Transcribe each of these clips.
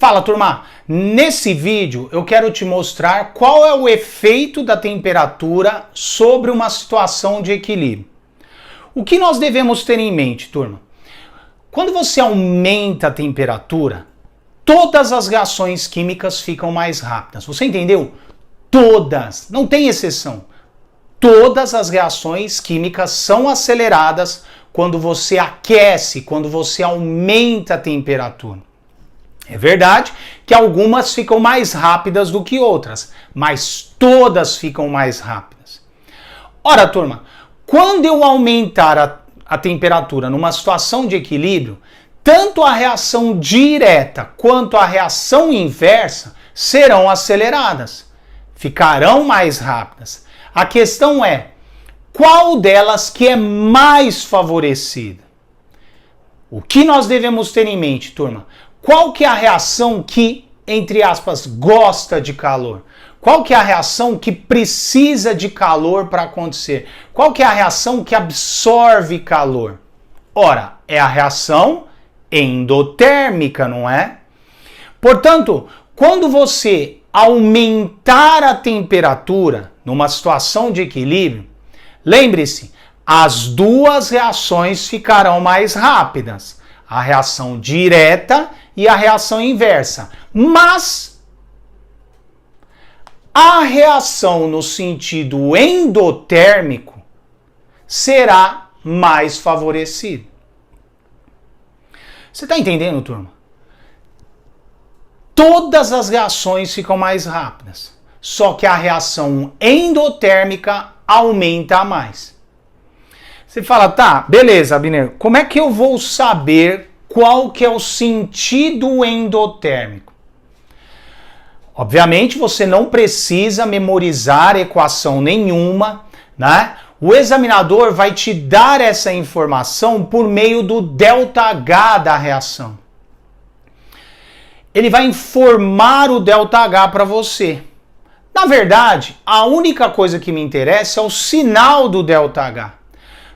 Fala, turma! Nesse vídeo eu quero te mostrar qual é o efeito da temperatura sobre uma situação de equilíbrio. O que nós devemos ter em mente, turma? Quando você aumenta a temperatura, todas as reações químicas ficam mais rápidas. Você entendeu? Todas, não tem exceção. Todas as reações químicas são aceleradas quando você aquece, quando você aumenta a temperatura. É verdade que algumas ficam mais rápidas do que outras, mas todas ficam mais rápidas. Ora, turma, quando eu aumentar a temperatura numa situação de equilíbrio, tanto a reação direta quanto a reação inversa serão aceleradas, ficarão mais rápidas. A questão é, qual delas que é mais favorecida? O que nós devemos ter em mente, turma? Qual que é a reação que, entre aspas, gosta de calor? Qual que é a reação que precisa de calor para acontecer? Qual que é a reação que absorve calor? Ora, é a reação endotérmica, não é? Portanto, quando você aumentar a temperatura numa situação de equilíbrio, lembre-se, as duas reações ficarão mais rápidas. A reação direta e a reação inversa. Mas a reação no sentido endotérmico será mais favorecida. Você está entendendo, turma? Todas as reações ficam mais rápidas, só que a reação endotérmica aumenta mais. Você fala, tá, beleza, Abner, como é que eu vou saber qual que é o sentido endotérmico? Obviamente você não precisa memorizar equação nenhuma, né? O examinador vai te dar essa informação por meio do ΔH da reação. Ele vai informar o ΔH para você. Na verdade, a única coisa que me interessa é o sinal do ΔH.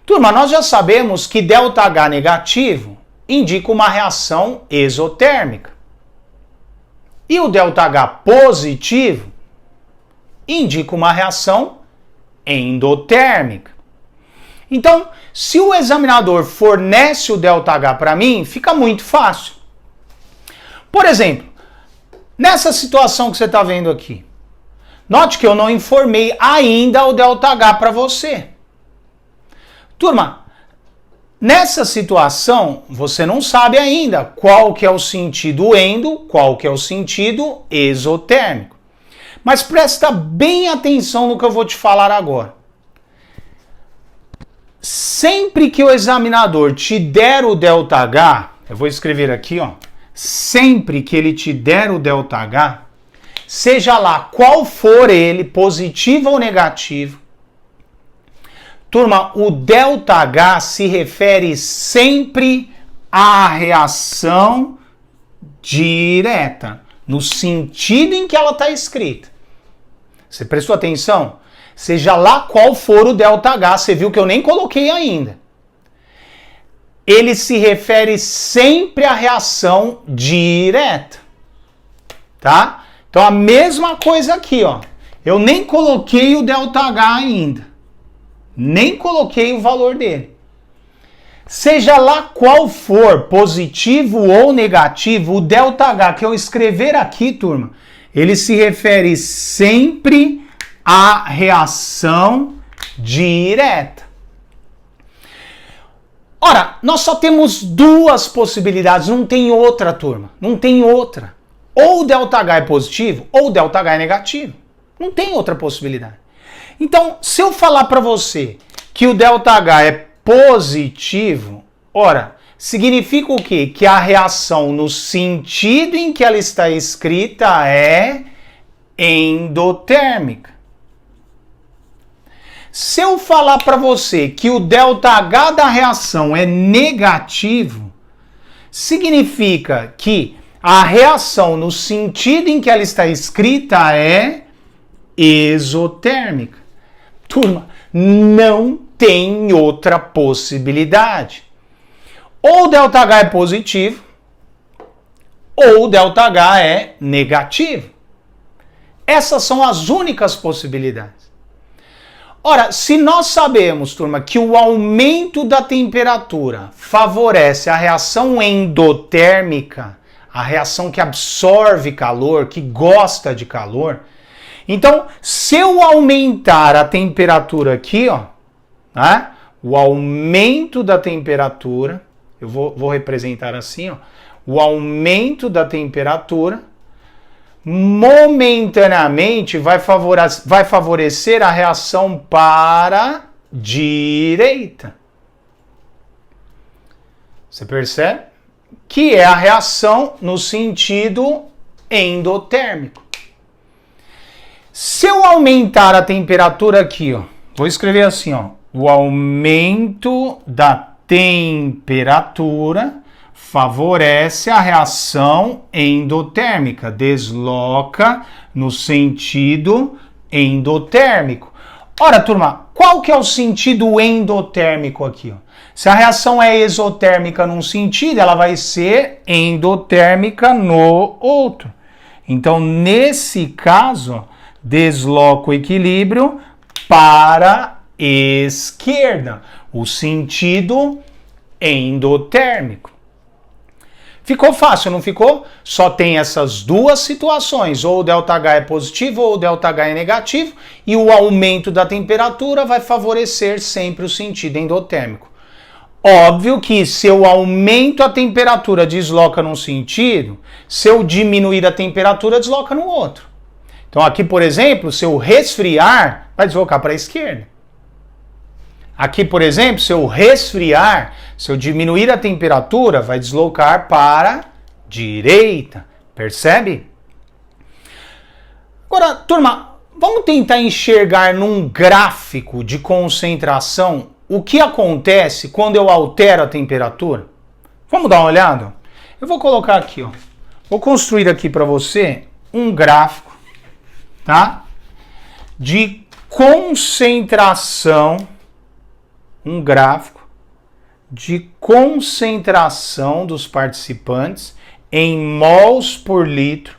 Turma, nós já sabemos que ΔH negativo indica uma reação exotérmica. E o ΔH positivo indica uma reação endotérmica. Então, se o examinador fornece o ΔH para mim, fica muito fácil. Por exemplo, nessa situação que você está vendo aqui, note que eu não informei ainda o ΔH para você. Turma, nessa situação, você não sabe ainda qual que é o sentido endo, qual que é o sentido exotérmico. Mas presta bem atenção no que eu vou te falar agora. Sempre que o examinador te der o ΔH, eu vou escrever aqui, ó. Sempre que ele te der o ΔH, seja lá qual for ele, positivo ou negativo, turma, o ΔH se refere sempre à reação direta, no sentido em que ela está escrita. Você prestou atenção? Seja lá qual for o ΔH, você viu que eu nem coloquei ainda. Ele se refere sempre à reação direta, tá? Então a mesma coisa aqui, ó. Eu nem coloquei o ΔH ainda. Nem coloquei o valor dele. Seja lá qual for, positivo ou negativo, o ΔH que eu escrever aqui, turma, ele se refere sempre à reação direta. Ora, nós só temos duas possibilidades, não tem outra, turma. Não tem outra. Ou o ΔH é positivo, ou o ΔH é negativo. Não tem outra possibilidade. Então, se eu falar para você que o ΔH é positivo, ora, significa o quê? Que a reação no sentido em que ela está escrita é endotérmica. Se eu falar para você que o ΔH da reação é negativo, significa que a reação no sentido em que ela está escrita é exotérmica. Turma, não tem outra possibilidade. Ou o ΔH é positivo, ou o ΔH é negativo. Essas são as únicas possibilidades. Ora, se nós sabemos, turma, que o aumento da temperatura favorece a reação endotérmica, a reação que absorve calor, que gosta de calor, então, se eu aumentar a temperatura aqui, ó, né, o aumento da temperatura, eu vou representar assim, ó, o aumento da temperatura momentaneamente vai favorecer a reação para a direita. Você percebe? Que é a reação no sentido endotérmico. Se eu aumentar a temperatura aqui, ó, vou escrever assim, ó, o aumento da temperatura favorece a reação endotérmica, desloca no sentido endotérmico. Ora, turma, qual que é o sentido endotérmico aqui? Ó? Se a reação é exotérmica num sentido, ela vai ser endotérmica no outro. Então, nesse caso, ó, desloca o equilíbrio para a esquerda, o sentido endotérmico. Ficou fácil, não ficou? Só tem essas duas situações, ou o ΔH é positivo ou o ΔH é negativo, e o aumento da temperatura vai favorecer sempre o sentido endotérmico. Óbvio que se eu aumento a temperatura, desloca num sentido, se eu diminuir a temperatura, desloca no outro. Então aqui, por exemplo, se eu resfriar, vai deslocar para a esquerda. Aqui, por exemplo, se eu resfriar, se eu diminuir a temperatura, vai deslocar para a direita. Percebe? Agora, turma, vamos tentar enxergar num gráfico de concentração o que acontece quando eu altero a temperatura? Vamos dar uma olhada? Eu vou colocar aqui, ó. Vou construir aqui para você um gráfico, tá? De concentração, um gráfico de concentração dos participantes em mols por litro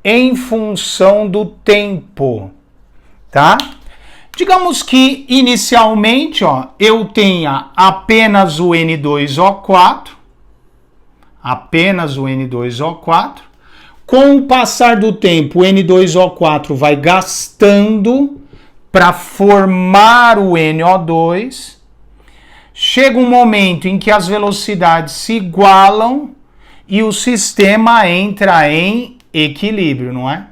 em função do tempo, tá? Digamos que inicialmente, ó, eu tenha apenas o N2O4, com o passar do tempo, o N2O4 vai gastando para formar o NO2. Chega um momento em que as velocidades se igualam e o sistema entra em equilíbrio, não é?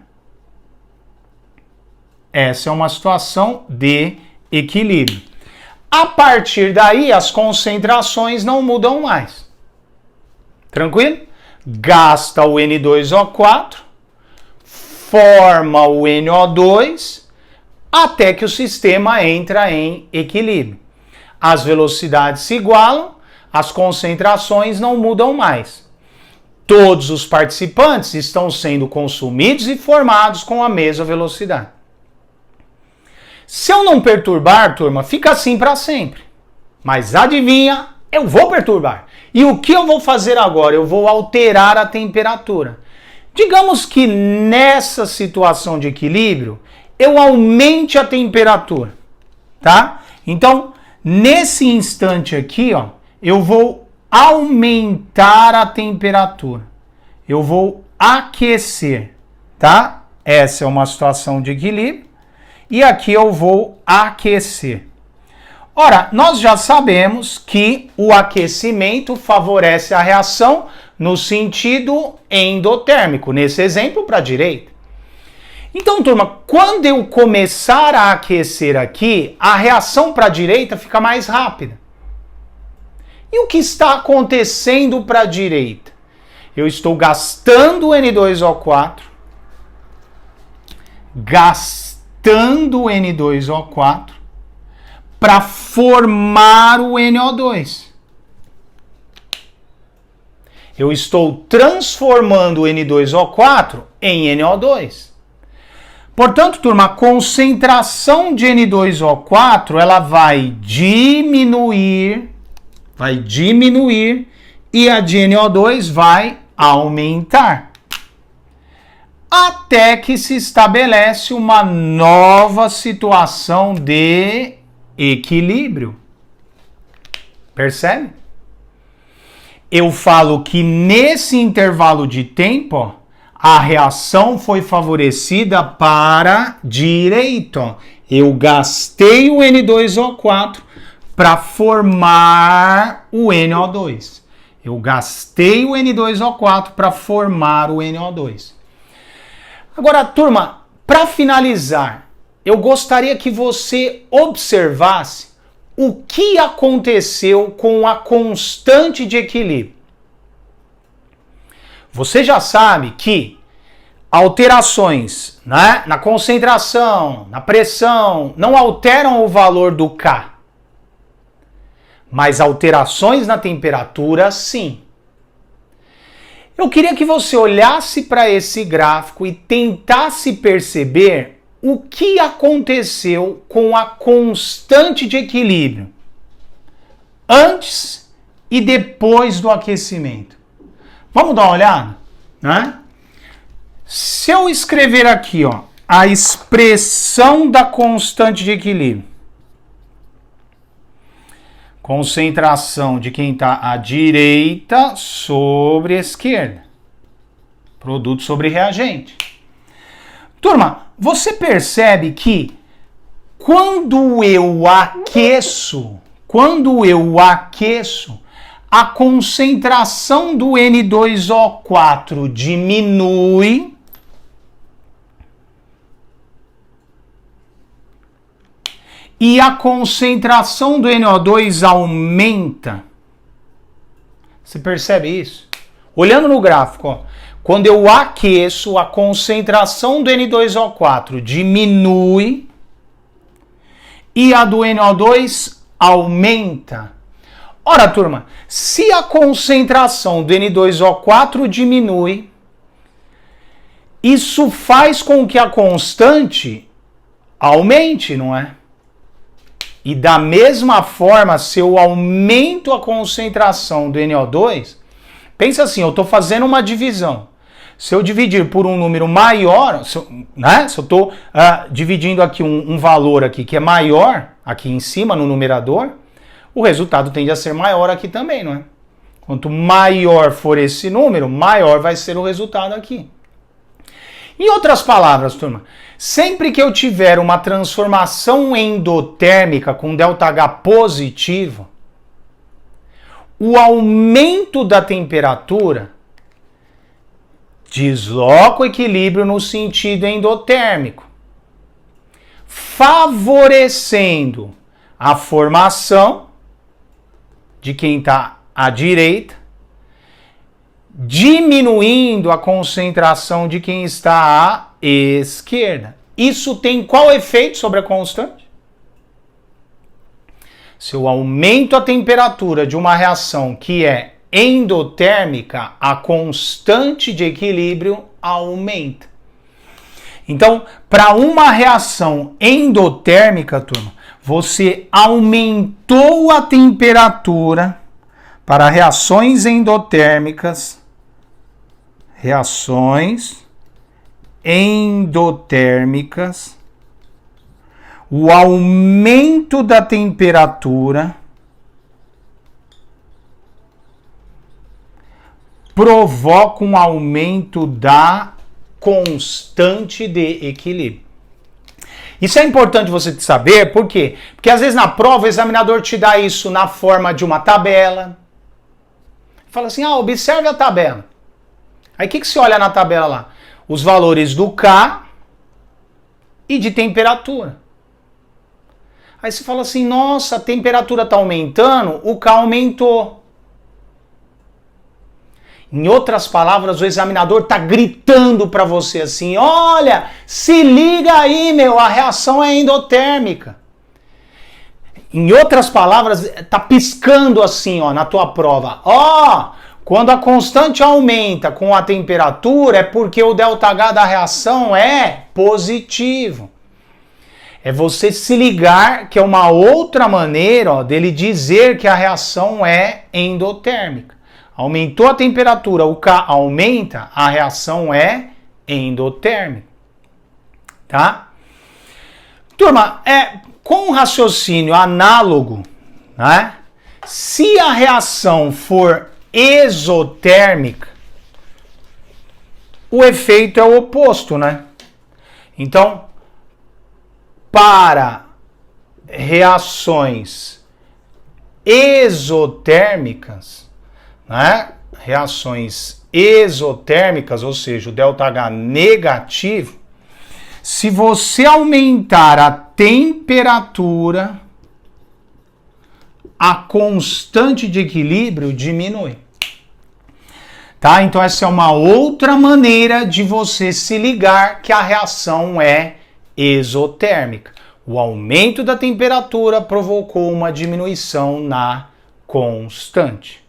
Essa é uma situação de equilíbrio. A partir daí, as concentrações não mudam mais. Tranquilo? Gasta o N2O4, forma o NO2, até que o sistema entra em equilíbrio. As velocidades se igualam, as concentrações não mudam mais. Todos os participantes estão sendo consumidos e formados com a mesma velocidade. Se eu não perturbar, turma, fica assim para sempre. Mas adivinha, eu vou perturbar. E o que eu vou fazer agora? Eu vou alterar a temperatura. Digamos que nessa situação de equilíbrio, eu aumente a temperatura, tá? Então, nesse instante aqui, ó, eu vou aumentar a temperatura. Eu vou aquecer, tá? Essa é uma situação de equilíbrio. E aqui eu vou aquecer. Ora, nós já sabemos que o aquecimento favorece a reação no sentido endotérmico. Nesse exemplo, para a direita. Então, turma, quando eu começar a aquecer aqui, a reação para a direita fica mais rápida. E o que está acontecendo para a direita? Eu estou gastando o N2O4, gastando o N2O4 para formar o NO2. Eu estou transformando o N2O4 em NO2. Portanto, turma, a concentração de N2O4 ela vai diminuir e a de NO2 vai aumentar. Até que se estabelece uma nova situação de equilíbrio. Percebe? Eu falo que nesse intervalo de tempo, ó, a reação foi favorecida para a direita. Eu gastei o N2O4 para formar o NO2. Eu gastei o N2O4 para formar o NO2. Agora, turma, para finalizar, eu gostaria que você observasse o que aconteceu com a constante de equilíbrio. Você já sabe que alterações, né, na concentração, na pressão, não alteram o valor do K. Mas alterações na temperatura, sim. Eu queria que você olhasse para esse gráfico e tentasse perceber o que aconteceu com a constante de equilíbrio antes e depois do aquecimento. Vamos dar uma olhada, né? Se eu escrever aqui, ó, a expressão da constante de equilíbrio, concentração de quem está à direita sobre a esquerda. Produto sobre reagente. Turma, você percebe que quando eu aqueço, a concentração do N2O4 diminui e a concentração do NO2 aumenta. Você percebe isso? Olhando no gráfico, ó, quando eu aqueço, a concentração do N2O4 diminui e a do NO2 aumenta. Ora, turma, se a concentração do N2O4 diminui, isso faz com que a constante aumente, não é? E da mesma forma, se eu aumento a concentração do NO2, pensa assim, eu estou fazendo uma divisão. Se eu dividir por um número maior, se eu estou dividindo aqui um valor aqui que é maior, aqui em cima no numerador, o resultado tende a ser maior aqui também, não é? Quanto maior for esse número, maior vai ser o resultado aqui. Em outras palavras, turma, sempre que eu tiver uma transformação endotérmica com ΔH positivo, o aumento da temperatura desloca o equilíbrio no sentido endotérmico, favorecendo a formação de quem está à direita, diminuindo a concentração de quem está à esquerda. Isso tem qual efeito sobre a constante? Se eu aumento a temperatura de uma reação que é endotérmica, a constante de equilíbrio aumenta. Então, para uma reação endotérmica, turma, você aumentou a temperatura para reações endotérmicas. O aumento da temperatura provoca um aumento da constante de equilíbrio. Isso é importante você saber, por quê? Porque às vezes na prova o examinador te dá isso na forma de uma tabela. Fala assim, observe a tabela. Aí o que você olha na tabela lá? Os valores do K e de temperatura. Aí você fala assim, nossa, a temperatura está aumentando, o K aumentou. Em outras palavras, o examinador está gritando para você assim, olha, se liga aí, meu, a reação é endotérmica. Em outras palavras, está piscando assim, ó, na tua prova. Quando a constante aumenta com a temperatura, é porque o ΔH da reação é positivo. É você se ligar que é uma outra maneira, ó, dele dizer que a reação é endotérmica. Aumentou a temperatura, o K aumenta, a reação é endotérmica. Tá? Turma, com um raciocínio análogo, né? Se a reação for exotérmica, o efeito é o oposto, né? Então, para reações exotérmicas, né? Reações exotérmicas, ou seja, o ΔH negativo, se você aumentar a temperatura, a constante de equilíbrio diminui. Tá? Então essa é uma outra maneira de você se ligar que a reação é exotérmica. O aumento da temperatura provocou uma diminuição na constante.